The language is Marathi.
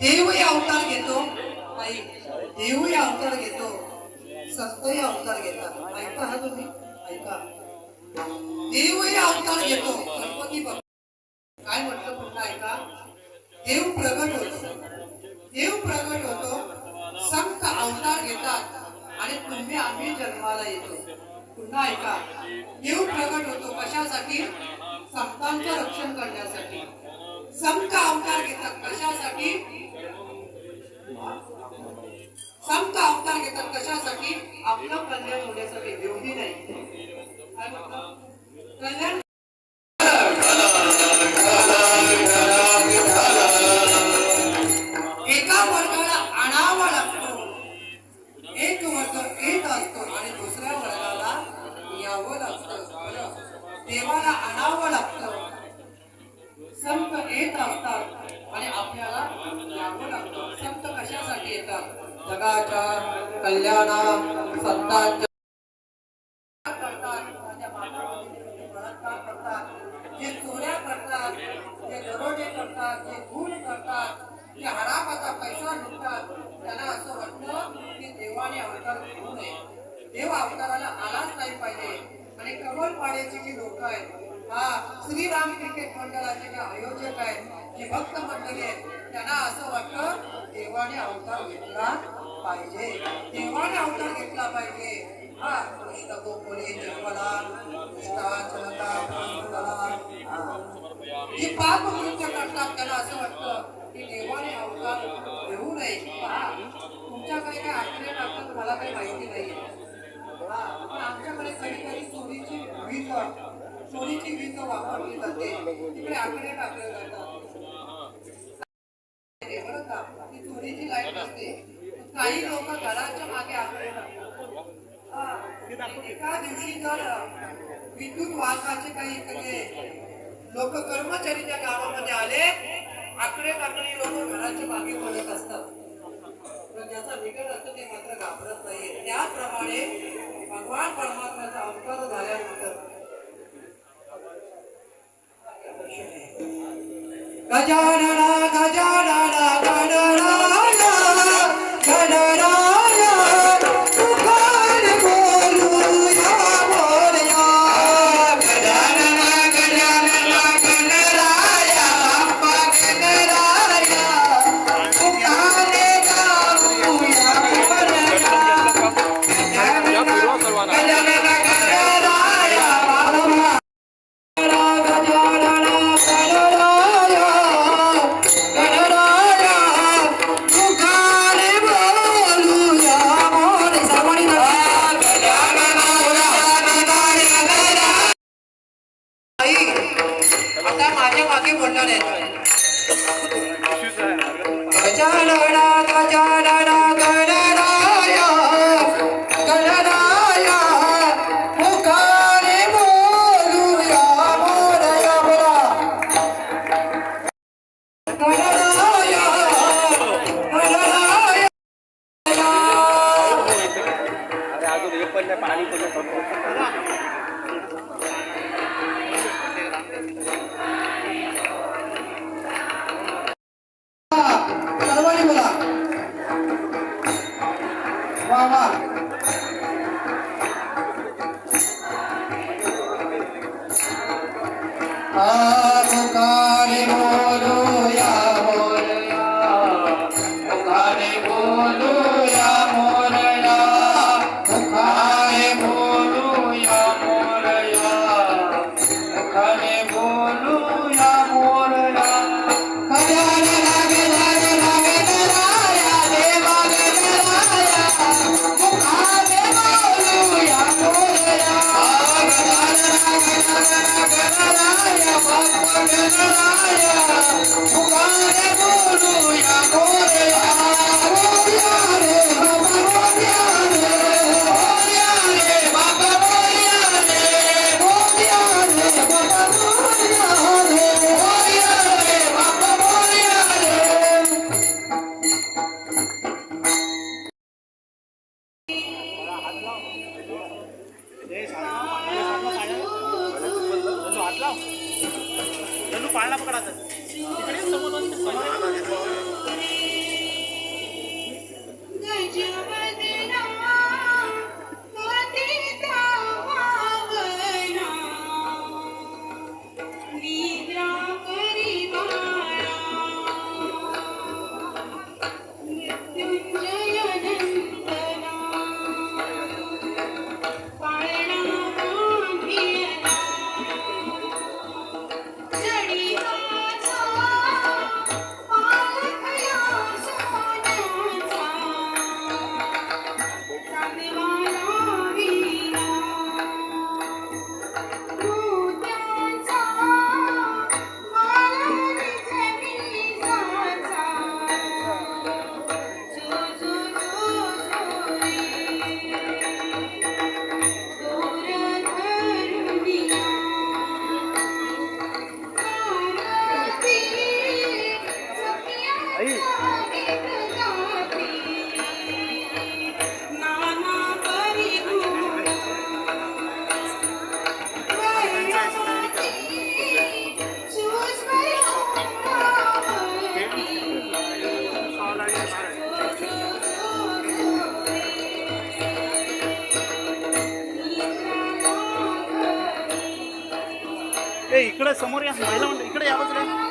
देवही अवतार घेतो, आई देवही अवतार घेतो, संतही अवतार घेतात. ऐका हा तुम्ही, ऐका. देवही अवतार घेतो. गणपती काय म्हटलं पुन्हा ऐका. देव प्रगट होतो, देव प्रगट होतो, संत अवतार घेतात आणि तुम्ही आम्ही जन्माला येतो. पुन्हा ऐका. देव प्रगट होतो कशासाठी? संतांचं रक्षण करण्यासाठी. संत अवतार घेतात कशासाठी? संत अवतार घेतात कशासाठी? आपलं कल्याण होण्यासाठी, देवही नाही. कल्याण एका वर्गाला आणावा लागतो, एक वर्ग येत असतो आणि दुसऱ्या वर्गाला यावं लागतं. देवाला आणावं लागतं. संत येत असतात आणि आपल्याला यावं लागतं. संत कशासाठी येतात? जगाच्या कल्याणा संतांच्या करतात, जे चोऱ्या करतात, जे दरोडे करतात, जे खून करतात, जे हरामाचा पैसा लुटतात, त्यांना असं वाटतं की देवाने अवतार घेऊ नये, देव अवताराला आलाच नाही पाहिजे. आणि कमलपाड्याची जी लोक आहेत, हा श्रीराम क्रिकेट मंडळाचे जे आयोजक आहेत, जे भक्त मंडळी आहेत, त्यांना असं वाटतं देवाने अवतार घेतला पाहिजे, देवाने अवतार घेतला पाहिजे. हा कृष्ण गोकुळे जन्मला, कृष्णाचलता जी पाप कृत्य करतात त्यांना असं वाटतं की देवाने अवतार घेऊ नये. तुमच्याकडे काय आकडे टाकतात मला काही माहिती नाहीये. पण आमच्याकडे कधी कधी चोरीची वीज वापरली जाते, तिकडे आकडे टाकले जातात. बरं का, ती चोरीची लाईट असते. काही लोक घराच्या मागे आकडे टाकतात. एका दिवशी जर विद्युत वाहकाचे काही लोक कर्मचारी त्या गावामध्ये आले, आकडे टाकणारी लोक घराच्या मागे पडत असतात. ज्याचा बिघड असतो ते मात्र घाबरत नाही. त्याप्रमाणे भगवान परमात्म्याचा अवतार झाल्यानंतर गजानना गजानना गणराय गणराय पुकार बोलूया मोरया. गजानना गजानना गणराय बाप्पा गणराय पुकार गाऊया मोरया. गजानना गजानना गणराय बाप्पा आता माझ्या मागे बोलणार आहे. गजानना गजानना गणराय गणराय पुकारे बोलूया मोरया. बोला गणराय गणराय. अजून एक पण पाणी पण सर्वांनी बोला वा वा. पुकारे बोलूया मोरया, पुकारे बोलूया मोरया, पुकारे बोलूया मोरया, पुकारे बोलूया मोरया. गजानना गजानना गणराय देवा गणराय पुकारे बोलूया मोरया. गजानना गजानना गणराय बाप्पा गणराय पुकारे बोलूया मोरया. आई ए इकडे समोर या महिला मंडळ इकडे या बाजूला